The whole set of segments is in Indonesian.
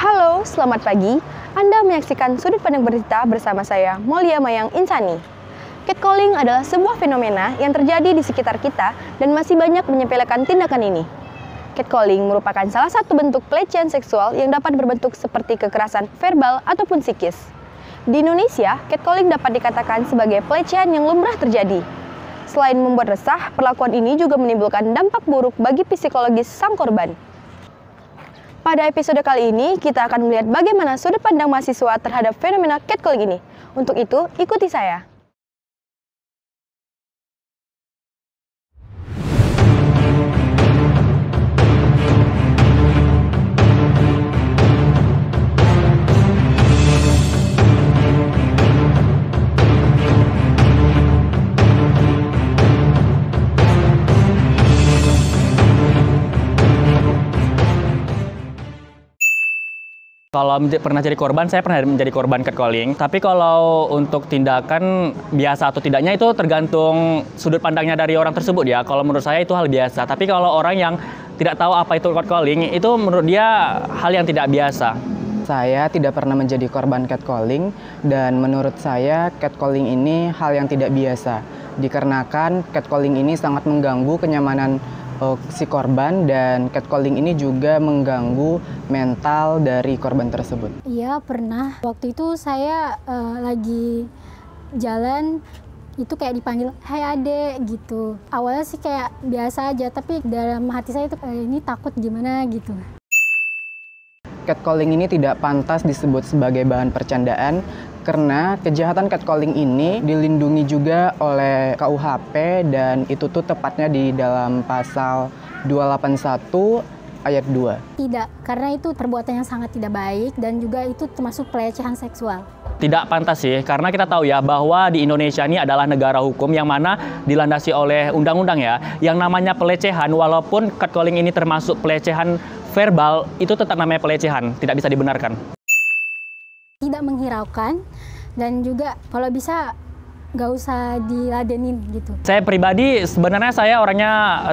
Halo, selamat pagi. Anda menyaksikan Sudut Pandang Berita bersama saya, Maulia Mayang Insani. Catcalling adalah sebuah fenomena yang terjadi di sekitar kita dan masih banyak menyepelekan tindakan ini. Catcalling merupakan salah satu bentuk pelecehan seksual yang dapat berbentuk seperti kekerasan verbal ataupun psikis. Di Indonesia, catcalling dapat dikatakan sebagai pelecehan yang lumrah terjadi. Selain membuat resah, perlakuan ini juga menimbulkan dampak buruk bagi psikologis sang korban. Pada episode kali ini, kita akan melihat bagaimana sudut pandang mahasiswa terhadap fenomena catcalling ini. Untuk itu, ikuti saya. Kalau pernah jadi korban, saya pernah menjadi korban catcalling. Tapi kalau untuk tindakan biasa atau tidaknya itu tergantung sudut pandangnya dari orang tersebut ya. Kalau menurut saya itu hal biasa. Tapi kalau orang yang tidak tahu apa itu catcalling, itu menurut dia hal yang tidak biasa. Saya tidak pernah menjadi korban catcalling dan menurut saya catcalling ini hal yang tidak biasa. Dikarenakan catcalling ini sangat mengganggu kenyamanan si korban dan catcalling ini juga mengganggu mental dari korban tersebut. Iya pernah. Waktu itu saya lagi jalan itu kayak dipanggil "Hai adek" gitu. Awalnya sih kayak biasa aja, tapi dalam hati saya itu ini takut gimana gitu. Catcalling ini tidak pantas disebut sebagai bahan percandaan karena kejahatan catcalling ini dilindungi juga oleh KUHP dan itu tuh tepatnya di dalam pasal 281 ayat 2. Tidak, karena itu perbuatan yang sangat tidak baik dan juga itu termasuk pelecehan seksual. Tidak pantas sih, karena kita tahu ya bahwa di Indonesia ini adalah negara hukum yang mana dilandasi oleh undang-undang ya. Yang namanya pelecehan, walaupun catcalling ini termasuk pelecehan verbal, itu tetap namanya pelecehan, tidak bisa dibenarkan. Tidak menghiraukan dan juga kalau bisa nggak usah diladenin gitu. Saya pribadi sebenarnya saya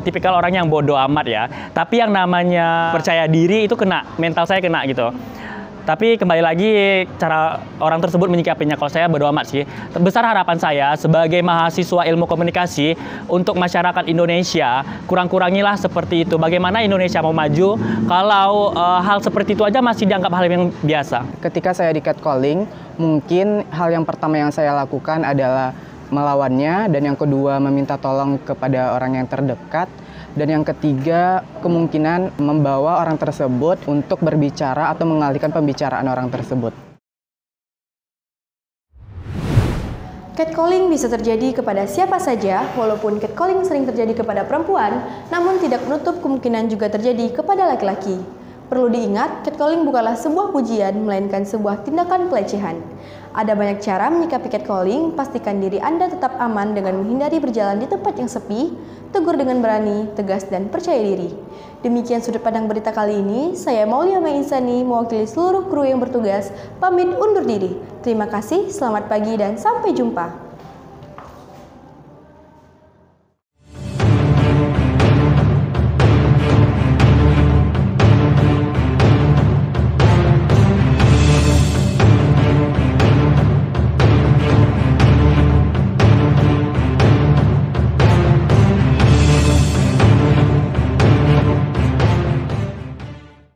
tipikal orang yang bodoh amat ya. Tapi yang namanya percaya diri itu kena, mental saya kena gitu. Tapi kembali lagi cara orang tersebut menyikapinya, kalau saya bodo amat sih. Besar harapan saya sebagai mahasiswa ilmu komunikasi untuk masyarakat Indonesia, kurang-kurangilah seperti itu. Bagaimana Indonesia mau maju kalau hal seperti itu aja masih dianggap hal yang biasa. Ketika saya di catcalling, mungkin hal yang pertama yang saya lakukan adalah melawannya, dan yang kedua meminta tolong kepada orang yang terdekat. Dan yang ketiga, kemungkinan membawa orang tersebut untuk berbicara atau mengalihkan pembicaraan orang tersebut. Catcalling bisa terjadi kepada siapa saja, walaupun catcalling sering terjadi kepada perempuan, namun tidak menutup kemungkinan juga terjadi kepada laki-laki. Perlu diingat, catcalling bukanlah sebuah pujian, melainkan sebuah tindakan pelecehan. Ada banyak cara menyikapi catcalling, pastikan diri Anda tetap aman dengan menghindari berjalan di tempat yang sepi, tegur dengan berani, tegas, dan percaya diri. Demikian sudut pandang berita kali ini, saya Maulia Mayang Insani, mewakili seluruh kru yang bertugas, pamit undur diri. Terima kasih, selamat pagi, dan sampai jumpa.